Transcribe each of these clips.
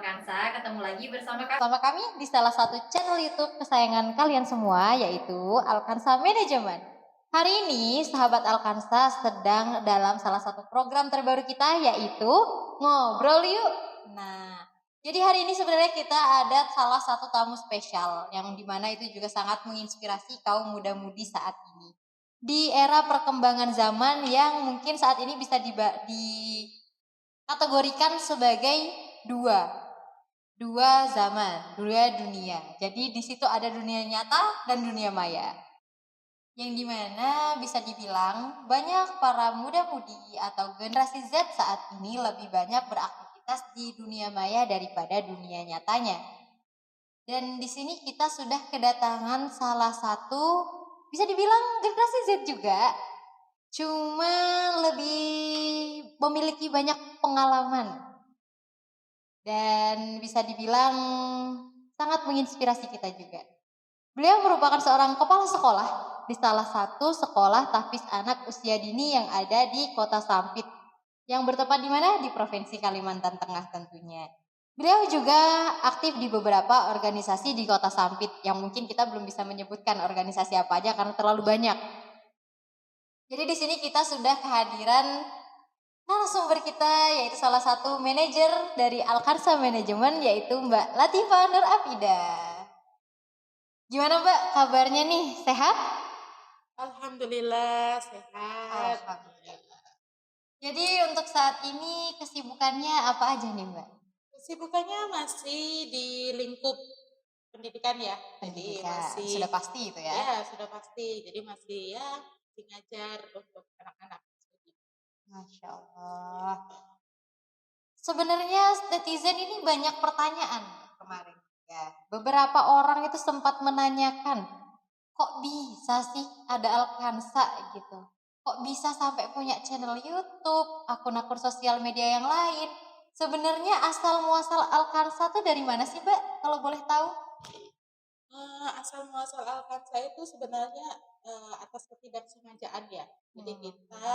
Alkansa, ketemu lagi bersama kami di salah satu channel YouTube kesayangan kalian semua, yaitu Alkansa Manajemen. Hari ini sahabat Alkansa sedang dalam salah satu program terbaru kita, yaitu Ngobrol Yuk. Nah, jadi hari ini sebenarnya kita ada salah satu tamu spesial yang dimana itu juga sangat menginspirasi kaum muda-mudi saat ini. Di era perkembangan zaman yang mungkin saat ini bisa dikategorikan sebagai dua dua zaman, dua dunia. Jadi di situ ada dunia nyata dan dunia maya. Yang dimana bisa dibilang banyak para muda-mudi atau generasi Z saat ini lebih banyak beraktivitas di dunia maya daripada dunia nyatanya. Dan di sini kita sudah kedatangan salah satu, bisa dibilang generasi Z juga, cuma lebih memiliki banyak pengalaman dan bisa dibilang sangat menginspirasi kita juga. Beliau merupakan seorang kepala sekolah di salah satu sekolah tahfiz anak usia dini yang ada di Kota Sampit, yang bertempat di mana? Di Provinsi Kalimantan Tengah tentunya. Beliau juga aktif di beberapa organisasi di Kota Sampit yang mungkin kita belum bisa menyebutkan organisasi apa aja karena terlalu banyak. Jadi di sini kita sudah kehadiran narasumber kita, yaitu salah satu manajer dari Alkansa Manajemen, yaitu Mbak Latifah Nur Afida. Gimana Mbak kabarnya nih, sehat? Alhamdulillah sehat. Alhamdulillah. Jadi untuk saat ini kesibukannya apa aja nih Mbak? Kesibukannya masih di lingkup pendidikan ya. Jadi Pendidikan, masih sudah pasti itu ya? ya sudah pasti. Jadi masih ngajar untuk anak-anak. Masya Allah. Sebenarnya netizen ini banyak pertanyaan kemarin. Ya, beberapa orang itu sempat menanyakan, kok bisa sih ada Alkansa gitu? Kok bisa sampai punya channel YouTube, akun-akun sosial media yang lain? Sebenarnya asal muasal Alkansa tuh dari mana sih, Mbak? Kalau boleh tahu? Asal muasal Alkansa itu sebenarnya atas ketidaksengajaan ya. Jadi kita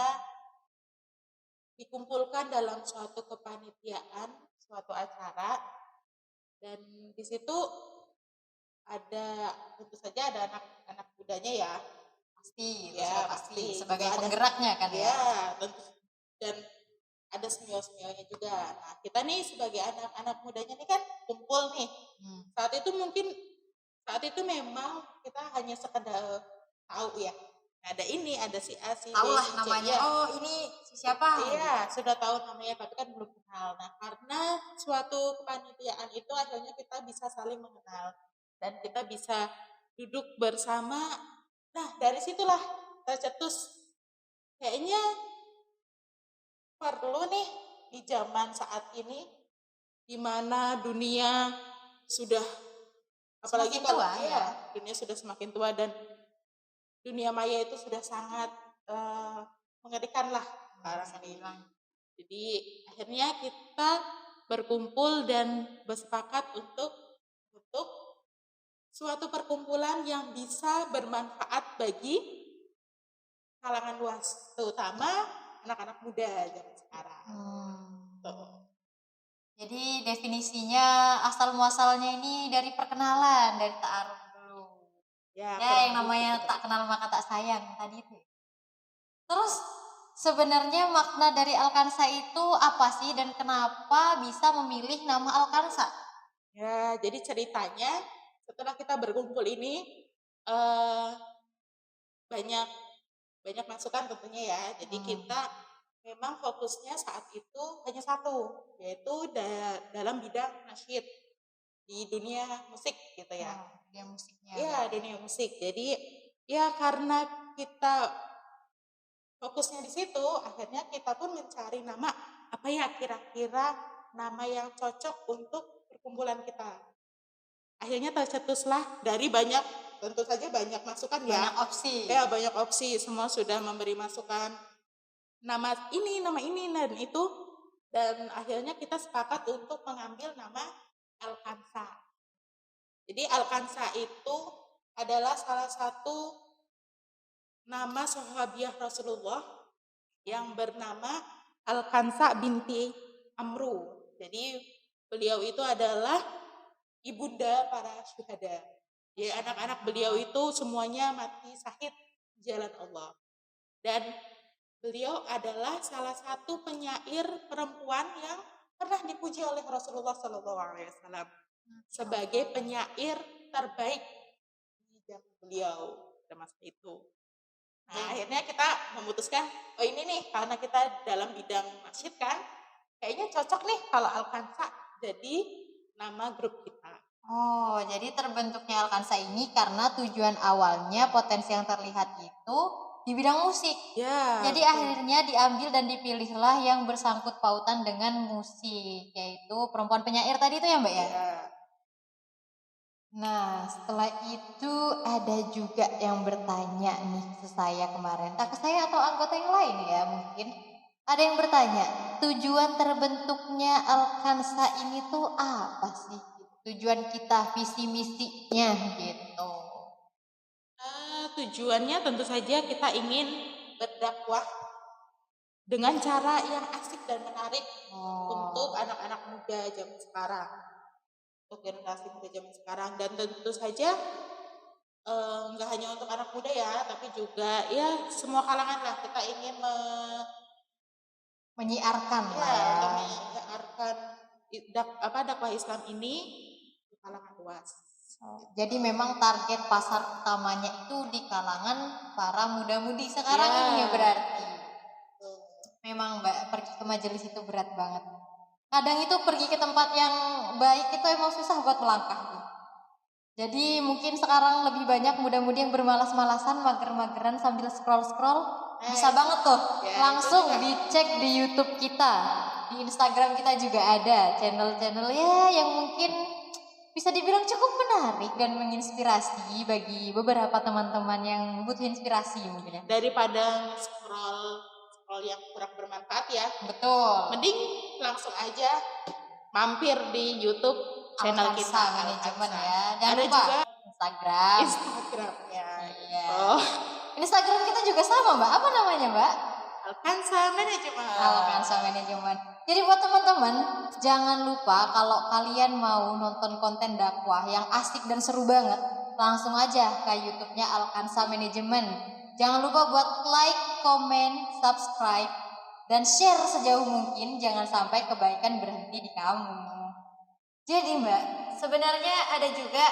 dikumpulkan dalam suatu kepanitiaan, suatu acara, dan di situ ada tentu saja ada anak-anak mudanya ya. Pasti, itu Ya sudah pasti sebagai juga ada penggeraknya kan ya? ya tentu, dan ada senior-seniornya juga. Nah kita nih sebagai anak-anak mudanya nih kan kumpul nih. Saat itu memang kita hanya sekedar tahu ya, ada ini, ada si A, si B, Tahu lah si C. namanya, Ya, oh ini siapa? iya sudah tahu namanya tapi kan belum kenal. Nah karena suatu kepanitiaan itu akhirnya kita bisa saling mengenal dan kita bisa duduk bersama. Nah dari situlah tercetus, kayaknya perlu nih di zaman saat ini di mana dunia sudah, apalagi Semakin kalau tua ya? dunia sudah semakin tua dan dunia maya itu sudah sangat mengerikan lah sekarang ini. Jadi akhirnya kita berkumpul dan bersepakat untuk suatu perkumpulan yang bisa bermanfaat bagi kalangan luas, terutama anak-anak muda zaman sekarang. Tuh. Jadi definisinya asal muasalnya ini dari perkenalan, dari ta'aruf dulu. Ya, yang namanya tak kenal maka tak sayang tadi itu. Terus sebenarnya makna dari Alkansa itu apa sih dan kenapa bisa memilih nama Alkansa? Ya, jadi ceritanya setelah kita berkumpul ini eh, banyak banyak masukan tentunya ya. Jadi kita memang fokusnya saat itu hanya satu, yaitu dalam bidang nasyid di dunia musik gitu ya. Dunia musiknya. Iya, dunia musik. Jadi ya karena kita fokusnya di situ, akhirnya kita pun mencari nama apa ya kira-kira nama yang cocok untuk perkumpulan kita. Akhirnya tercetuslah dari banyak, tentu saja banyak masukan ya. Banyak opsi. Ya, banyak opsi. Semua sudah memberi masukan nama ini dan itu, dan akhirnya kita sepakat untuk mengambil nama Alkansa. Jadi Alkansa itu adalah salah satu nama sahabiah Rasulullah yang bernama Alkansa binti Amru. Jadi beliau itu adalah ibunda para syuhada. Jadi anak-anak beliau itu semuanya mati syahid di jalan Allah. Dan beliau adalah salah satu penyair perempuan yang pernah dipuji oleh Rasulullah SAW sebagai penyair terbaik di zaman beliau pada masa itu. Nah, akhirnya kita memutuskan, oh ini nih karena kita dalam bidang masjid kan, kayaknya cocok nih kalau Al-Kansa jadi nama grup kita. Oh, jadi terbentuknya Alkansa ini karena tujuan awalnya potensi yang terlihat itu di bidang musik. Ya. Jadi akhirnya diambil dan dipilihlah yang bersangkut pautan dengan musik, yaitu perempuan penyair tadi itu ya Mbak ya? Ya. Nah, setelah itu ada juga yang bertanya nih ke saya kemarin. Tak ke saya atau anggota yang lain ya mungkin. Ada yang bertanya, tujuan terbentuknya Alkansa ini tuh apa sih? Tujuan kita, visi misinya gitu. Tujuannya tentu saja kita ingin berdakwah dengan cara yang asik dan menarik untuk anak-anak muda zaman sekarang, untuk generasi muda zaman sekarang, dan tentu saja nggak hanya untuk anak muda ya, tapi juga ya semua kalangan lah kita ingin menyiarkan ya, lah ya. untuk menyiarkan dakwah Islam ini di kalangan luas. Jadi memang target pasar utamanya itu di kalangan para muda-mudi sekarang Ya. ini ya berarti. Memang Mbak pergi ke majelis itu berat banget. Kadang itu pergi ke tempat yang baik itu emang susah buat melangkah. Jadi mungkin sekarang lebih banyak muda-mudi yang bermalas-malasan, mager-mageran sambil scroll-scroll. Bisa banget tuh, langsung dicek di YouTube kita. Di Instagram kita juga ada channel-channel ya yang mungkin bisa dibilang cukup menarik dan menginspirasi bagi beberapa teman-teman yang butuh inspirasi mungkin ya. Daripada scroll yang kurang bermanfaat ya. Betul. Mending langsung aja mampir di YouTube channel Alkansa kita Manajemen ya. Jangan ada lupa juga Instagramnya. Iya. Instagram kita juga sama Mbak. Apa namanya Mbak? Alkansa Manajemen. Alkansa Manajemen. Jadi buat teman-teman jangan lupa kalau kalian mau nonton konten dakwah yang asik dan seru banget, langsung aja ke YouTube-nya Alkansa Manajemen. Jangan lupa buat like, komen, subscribe, dan share sejauh mungkin. Jangan sampai kebaikan berhenti di kamu. Jadi Mbak, sebenarnya ada juga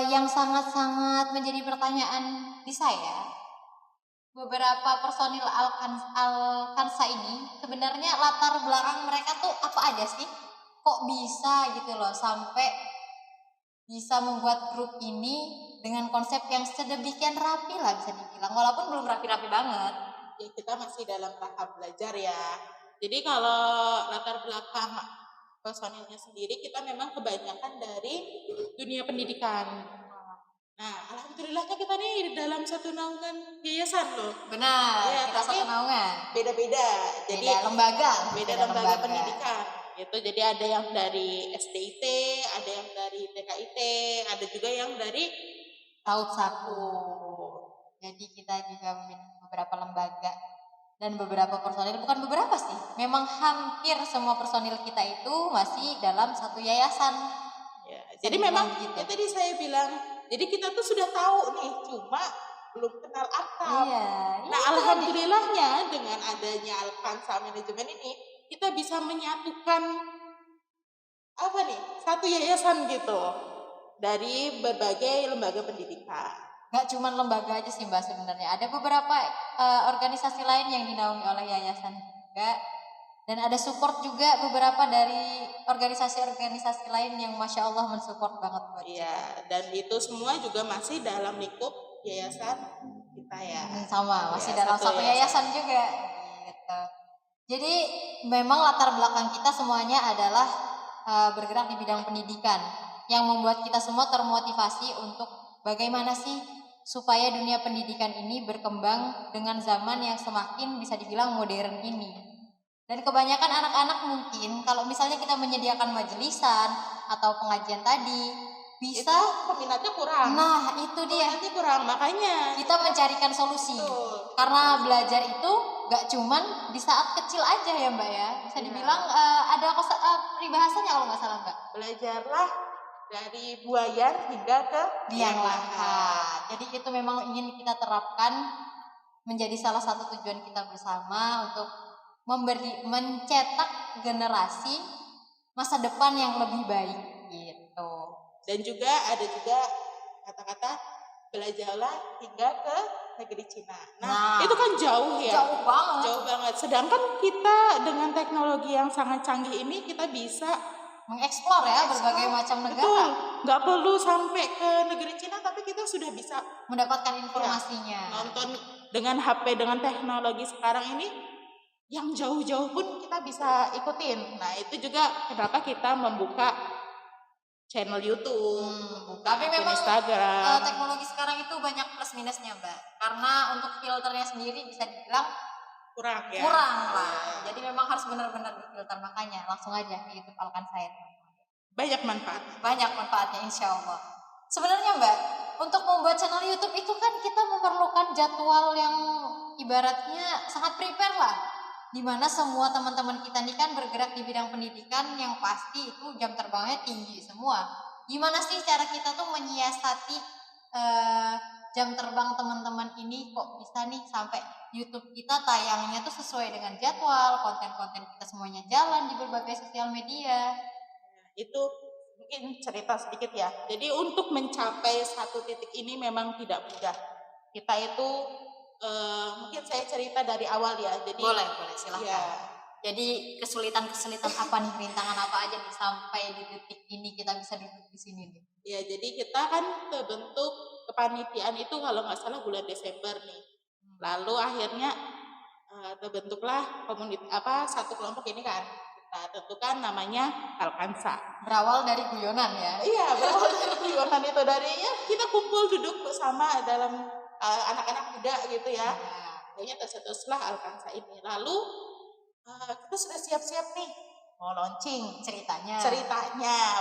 yang sangat-sangat menjadi pertanyaan di saya. Beberapa personil Alkansa ini sebenarnya latar belakang mereka tuh apa aja sih? Kok bisa gitu loh sampai bisa membuat grup ini dengan konsep yang sedemikian rapi lah bisa dibilang, walaupun belum rapi-rapi banget. Ya kita masih dalam tahap belajar ya. Jadi kalau latar belakang personilnya sendiri kita memang kebanyakan dari dunia pendidikan. Nah, alhamdulillahnya kita nih dalam satu naungan yayasan loh. Benar, ya, kita satu naungan. Beda-beda. Jadi beda lembaga. Beda lembaga pendidikan. Gitu. Jadi ada yang dari SDIT, ada yang dari TKIT, ada juga yang dari Taut Saku. Jadi kita juga memiliki beberapa lembaga dan beberapa personil, bukan beberapa sih, memang hampir semua personil kita itu masih dalam satu yayasan. Ya, jadi memang gitu. Ya tadi saya bilang, jadi kita tuh sudah tahu nih, cuma belum kenal akrab. Iya, nah alhamdulillahnya dengan adanya Alkansa Manajemen ini, kita bisa menyatukan apa nih, satu yayasan gitu dari berbagai lembaga pendidikan. Gak cuma lembaga aja sih Mbak sebenarnya, ada beberapa organisasi lain yang dinaungi oleh yayasan juga, dan ada support juga beberapa dari organisasi-organisasi lain yang Masya Allah mensupport banget buat kita. Iya, dan itu semua juga masih dalam lingkup yayasan kita ya. Sama, masih dalam satu yayasan juga gitu. Jadi memang latar belakang kita semuanya adalah bergerak di bidang pendidikan, yang membuat kita semua termotivasi untuk bagaimana sih supaya dunia pendidikan ini berkembang dengan zaman yang semakin bisa dibilang modern ini. Dan kebanyakan anak-anak mungkin kalau misalnya kita menyediakan majelisan atau pengajian tadi bisa itu peminatnya kurang. Nah itu dia, peminatnya kurang, makanya kita mencarikan solusi. Betul. Karena belajar itu gak cuman di saat kecil aja ya Mbak ya. Bisa dibilang ada peribahasanya kalau nggak salah Mbak. Belajarlah dari buayan hingga ke Liang lahat. Jadi itu memang ingin kita terapkan menjadi salah satu tujuan kita bersama untuk mencetak generasi masa depan yang lebih baik gitu. Dan juga ada juga kata-kata belajarlah hingga ke negeri Cina. Nah, itu kan jauh ya. Jauh banget. Jauh banget. Sedangkan kita dengan teknologi yang sangat canggih ini kita bisa mengeksplor ya berbagai macam negara. Betul. Nggak perlu sampai ke negeri Cina, tapi kita sudah bisa mendapatkan informasinya. Ya, nonton dengan HP, dengan teknologi sekarang ini, yang jauh-jauh pun kita bisa ikutin. Nah, itu juga kenapa kita membuka channel YouTube, tapi memang Instagram. Teknologi sekarang itu banyak plus minusnya Mbak. Karena untuk filternya sendiri bisa dibilang kurang ya. Kurang lah. Jadi memang harus benar-benar difilter, makanya langsung aja di YouTube Alkansaya. Banyak manfaat. Banyak manfaatnya insya Allah. Sebenarnya Mbak, untuk membuat channel YouTube itu kan kita memerlukan jadwal yang ibaratnya sangat prepare lah. Dimana semua teman-teman kita ini kan bergerak di bidang pendidikan yang pasti itu jam terbangnya tinggi semua. Gimana sih cara kita tuh menyiasati jam terbang teman-teman ini kok bisa nih sampai YouTube kita tayangnya tuh sesuai dengan jadwal, konten-konten kita semuanya jalan di berbagai sosial media. Itu mungkin cerita sedikit ya. Jadi untuk mencapai satu titik ini memang tidak mudah. Kita itu mungkin saya cerita dari awal ya. Jadi boleh silahkan. Ya. Jadi kesulitan apa nih, rintangan apa aja nih sampai di titik ini kita bisa duduk di sini nih? Ya, jadi kita kan terbentuk kepanitiaan itu kalau nggak salah bulan Desember nih. Lalu akhirnya terbentuklah satu kelompok ini kan. Kita tentukan namanya Alkansa. Berawal dari guyonan ya? Iya, berawal dari guyonan itu kita kumpul duduk bersama dalam anak-anak muda gitu ya. Akhirnya tercetuslah Alkansa ini. Lalu kita sudah siap-siap nih mau launching ceritanya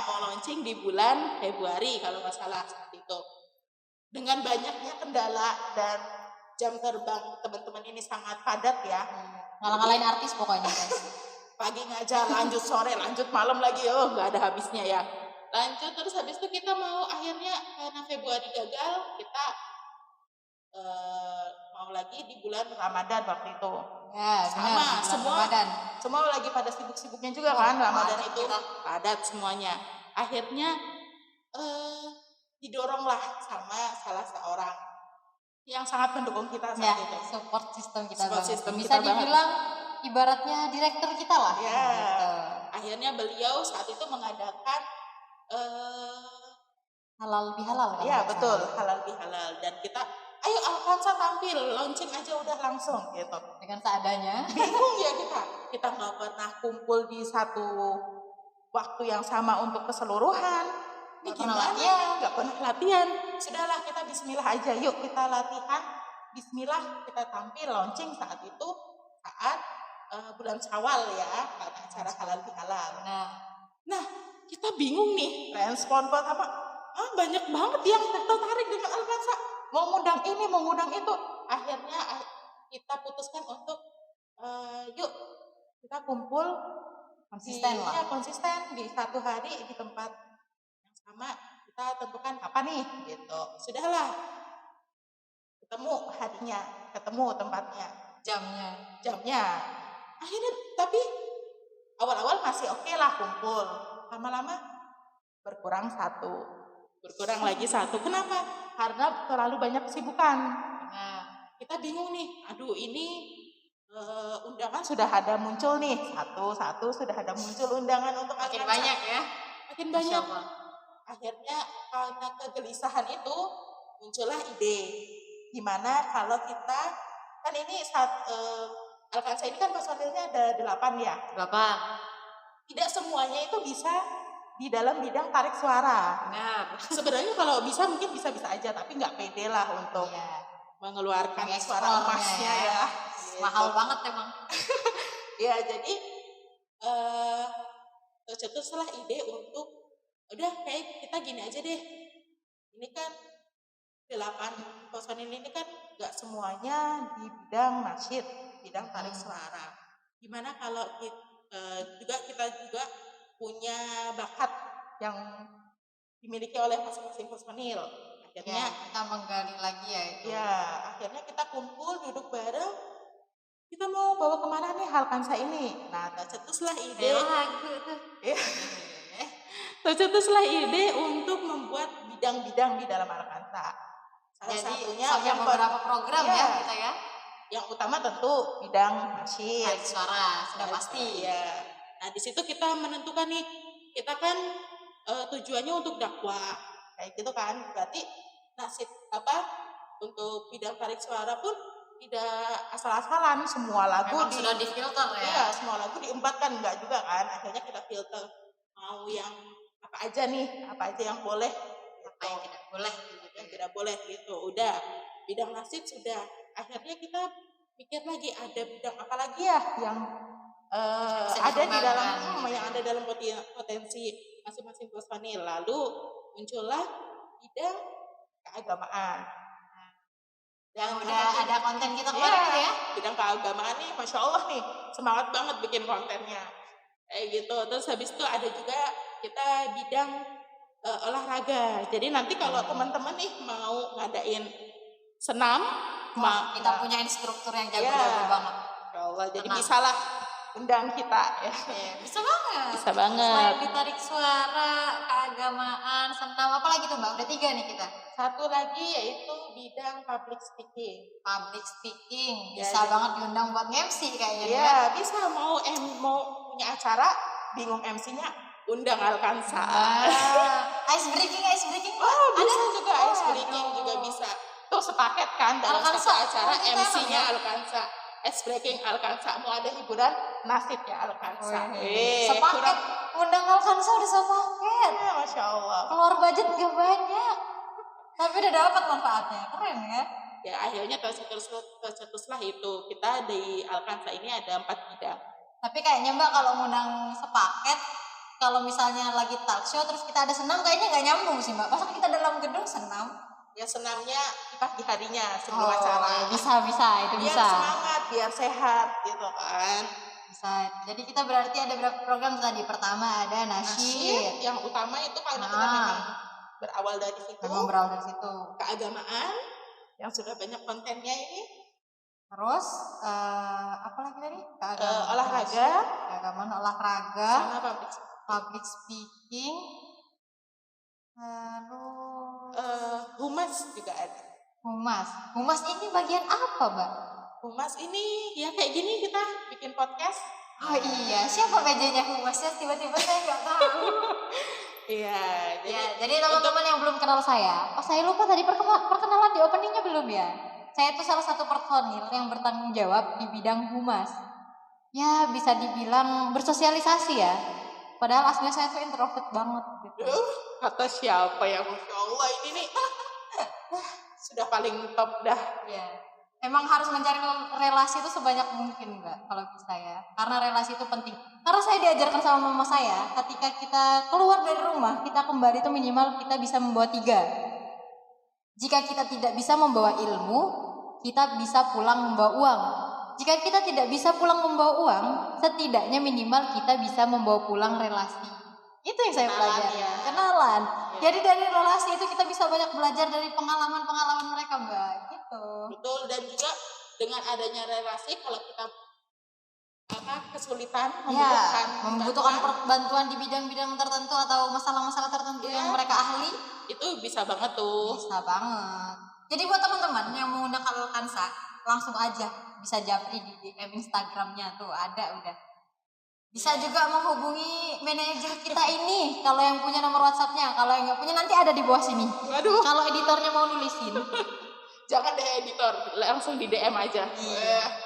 mau launching di bulan Februari kalau nggak salah saat itu. Dengan banyaknya kendala dan jam terbang teman-teman ini sangat padat ya. Ngalah-ngalahin artis pokoknya guys. Pagi ngajar, lanjut sore, lanjut malam lagi, nggak ada habisnya ya. Lanjut terus habis itu kita mau akhirnya karena Februari gagal, kita mau lagi di bulan Ramadan waktu itu. Ya, sama semua lagi pada sibuk-sibuknya juga kan. Ramadan itu padat semuanya. Akhirnya didoronglah sama salah seorang yang sangat mendukung kita saat itu. Support system kita bisa dibilang ibaratnya direktur kita lah. Ya. Gitu. Akhirnya beliau saat itu mengadakan halal bihalal. Iya betul, halal bihalal, dan kita ayo Alkansa tampil, launching aja udah langsung gitu. Dengan seadanya. Bingung ya kita nggak pernah kumpul di satu waktu yang sama untuk keseluruhan. Ini gimana? Nggak pernah latihan. Sudahlah kita Bismillah aja, yuk kita latihan. Bismillah kita tampil launching saat itu saat bulan Syawal ya, pada acara halal bihalal. Nah kita bingung nih, respon banyak banget yang tertarik dengan Alkansa. Mau ngundang ini, mau ngundang itu. Akhirnya kita putuskan untuk yuk kita kumpul konsisten di satu hari di tempat yang sama. Kita tentukan apa nih gitu. Sudahlah ketemu harinya, ketemu tempatnya, jamnya. Akhirnya tapi awal-awal masih oke lah kumpul. Lama-lama berkurang lagi satu. Kenapa? Karena terlalu banyak kesibukan. Kita bingung nih. Aduh, ini undangan sudah ada muncul nih. Satu sudah ada muncul undangan untuk makin banyak ya. Makin banyak. Akhirnya karena kegelisahan itu muncullah ide. Gimana kalau kita kan ini Alkansa ini kan personilnya ada 8 ya. 8. Tidak semuanya itu bisa di dalam bidang tarik suara. Sebenarnya kalau bisa mungkin bisa-bisa aja, tapi nggak pede lah untuk mengeluarkan suara emasnya ya. Mahal banget emang. Ya jadi tercetuslah ide untuk udah kayak kita gini aja deh. Ini kan 8 personil ini kan nggak semuanya di bidang nasyid. bidang tarik suara. Gimana kalau kita juga punya bakat yang dimiliki oleh masing-masing personil. Akhirnya kita menggali lagi ya itu. Ya, akhirnya kita kumpul duduk bareng. Kita mau bawa kemana nih Alkansa ini? Nah, tercetuslah ide. Lagu tuh. Tercetuslah ide untuk membuat bidang-bidang di dalam Alkansa. Salah satunya yang beberapa program ya kita ya. Yang utama tentu bidang nasyid. Tarik suara sudah pasti. Ya. Nah, di situ kita menentukan nih, kita kan tujuannya untuk dakwah, kayak gitu kan. Berarti nasyid untuk bidang tarik suara pun tidak asal-asalan, semua lagu sudah difilter ya. Iya, semua lagu diempatkan, enggak juga kan. Akhirnya kita filter mau yang apa aja nih, apa aja yang boleh, apa yang tidak boleh gitu. Yang tidak boleh gitu. Udah, bidang nasyid sudah. Akhirnya kita pikir lagi ada bidang apa lagi ya yang ada di dalam yang ada dalam potensi masing-masing personil. Lalu muncullah bidang keagamaan. Yang udah ada konten kita kemarin ya. Bidang keagamaan nih, Masya Allah nih, semangat banget bikin kontennya. Kayak gitu. Terus habis itu ada juga kita bidang olahraga. Jadi nanti kalau teman-teman nih mau ngadain senam, kita punya instruktur yang jago-jago banget. Masya Allah. Jadi bisalah undang kita ya. Bisa banget. Bisa banget. Selain ditarik suara, keagamaan, senam, apa lagi tuh Mbak? Udah 3 nih kita. Satu lagi yaitu bidang public speaking. Public speaking bisa banget diundang buat MC kayaknya. Iya, bisa mau punya acara bingung MC-nya undang Alkansa. Ice breaking. Bisa juga ice breaking juga bisa. Tuh sepaket kan dalam satu acara MC-nya Alkansa. Ice breaking Alkansa, mau ada hiburan nasyid ya Alkansa. Sepaket undang Alkansa udah sepaket. Ya, Masya Allah. Keluar budget gak banyak. Tapi udah dapat manfaatnya, keren ya. Ya akhirnya tercetuslah itu. Kita di Alkansa ini ada 4 bidang. Tapi kayaknya Mbak kalau ngundang sepaket, kalau misalnya lagi talk show terus kita ada senam kayaknya gak nyambung sih Mbak. Masa kita dalam gedung senam? Ya senamnya di pagi harinya sebelum acara. Bisa, itu bisa. Biar semangat, biar sehat gitu kan. Bisa. Jadi kita berarti ada berapa program tadi? Pertama ada nasyid. Yang utama itu karena kita memang berawal dari situ. Keagamaan yang sudah banyak kontennya ini. Terus apa lagi tadi? Olahraga. Keagamaan, olahraga. Sama public speaking. Lalu humas juga ada. Humas ini bagian apa, Mbak? Humas ini ya kayak gini kita bikin podcast. Oh iya, siapa BJ-nya humasnya? Tiba-tiba saya nggak tahu. Iya. Jadi teman-teman yang belum kenal saya, saya lupa tadi perkenalan di openingnya belum ya. Saya itu salah satu personil yang bertanggung jawab di bidang humas. Ya bisa dibilang bersosialisasi ya. Padahal aslinya saya tuh introvert banget gitu. Kata siapa ya, Masya Allah ini nih sudah paling top dah. Ya. Emang harus mencari relasi itu sebanyak mungkin Mbak kalau bisa ya. Karena relasi itu penting. Karena saya diajarkan sama mama saya, ketika kita keluar dari rumah, kita kembali itu minimal kita bisa membawa 3. Jika kita tidak bisa membawa ilmu, kita bisa pulang membawa uang. Jika kita tidak bisa pulang membawa uang, setidaknya minimal kita bisa membawa pulang relasi. Itu yang saya pelajari. Kenalan. Jadi dari relasi itu kita bisa banyak belajar dari pengalaman-pengalaman mereka, Mbak. Gitu. Betul, dan juga dengan adanya relasi kalau kita kesulitan membutuhkan bantuan di bidang-bidang tertentu atau masalah-masalah tertentu yang mereka ahli, itu bisa banget tuh. Bisa banget. Jadi buat teman-teman yang mau undang Alkansa, langsung aja bisa japri di DM Instagramnya tuh ada udah. Bisa juga menghubungi manajer kita ini kalau yang punya nomor WhatsApp-nya. Kalau yang nggak punya nanti ada di bawah sini. Waduh. Kalau editornya mau nulisin. Jangan deh editor, langsung di DM aja.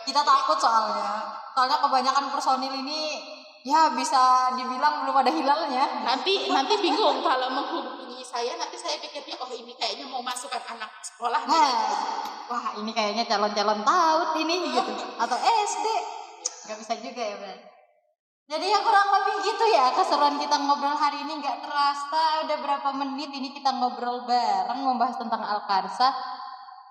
Kita takut soalnya kebanyakan personil ini ya bisa dibilang belum ada hilalnya. Nanti bingung kalau menghubungi saya, nanti saya pikirnya ini kayaknya mau masukkan anak sekolah. Wah ini kayaknya calon-calon PAUD ini gitu atau SD. Nggak bisa juga ya Bang. Jadi ya kurang lebih gitu ya keseruan kita ngobrol hari ini. Nggak terasa udah berapa menit ini kita ngobrol bareng membahas tentang Alkansa.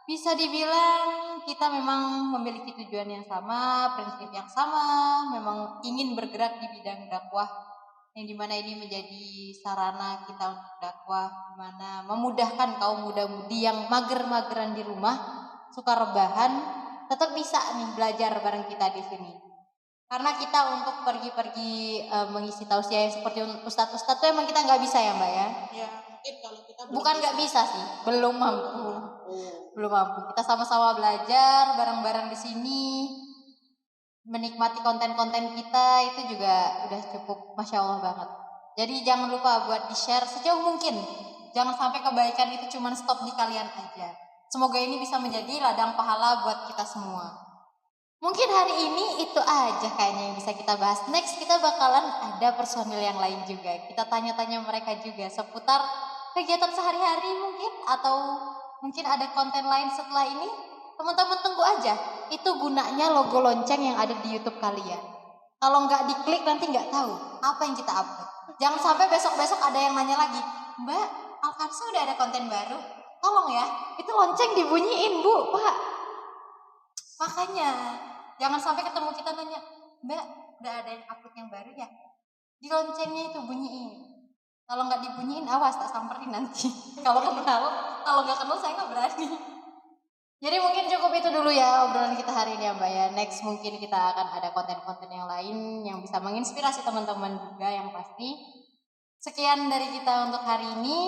Bisa dibilang kita memang memiliki tujuan yang sama, prinsip yang sama, memang ingin bergerak di bidang dakwah, yang dimana ini menjadi sarana kita untuk dakwah, dimana memudahkan kaum muda-mudi yang mager-mageran di rumah, suka rebahan, tetap bisa nih belajar bareng kita di sini. Karena kita untuk pergi-pergi mengisi tausiah yang seperti ustadz-ustadz tuh emang kita nggak bisa ya Mbak ya? Ya mungkin kalau kita Bukan nggak bisa sih, belum mampu. Belum mampu. Kita sama-sama belajar bareng-bareng di sini, menikmati konten-konten kita itu juga udah cukup masya Allah banget. Jadi jangan lupa buat di-share sejauh mungkin. Jangan sampai kebaikan itu cuma stop di kalian aja. Semoga ini bisa menjadi ladang pahala buat kita semua. Mungkin hari ini itu aja kayaknya yang bisa kita bahas. Next kita bakalan ada personil yang lain juga. Kita tanya-tanya mereka juga seputar kegiatan sehari-hari mungkin, atau mungkin ada konten lain setelah ini. Teman-teman tunggu aja. Itu gunanya logo lonceng yang ada di YouTube kalian. Kalau nggak diklik nanti nggak tahu apa yang kita upload. Jangan sampai besok-besok ada yang nanya lagi, Mbak, Alkansa udah ada konten baru? Tolong ya, itu lonceng dibunyiin Bu, Pak. Makanya jangan sampai ketemu kita nanya, Mbak, udah ada yang upload yang baru ya? Di loncengnya itu bunyiin. Kalau nggak dibunyiin, awas tak samperin nanti. Kalau kenal, kalau nggak kenal saya nggak berani. Jadi mungkin cukup itu dulu ya obrolan kita hari ini ya Mbak ya. Next mungkin kita akan ada konten-konten yang lain yang bisa menginspirasi teman-teman juga yang pasti. Sekian dari kita untuk hari ini.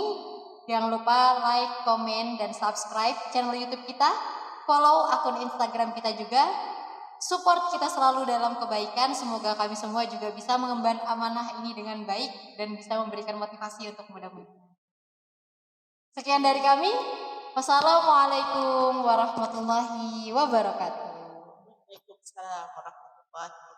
Jangan lupa like, komen, dan subscribe channel YouTube kita. Follow akun Instagram kita juga. Support kita selalu dalam kebaikan. Semoga kami semua juga bisa mengemban amanah ini dengan baik dan bisa memberikan motivasi untuk mudah-mudahan. Sekian dari kami. Wassalamualaikum warahmatullahi wabarakatuh. Waalaikumsalam warahmatullahi wabarakatuh.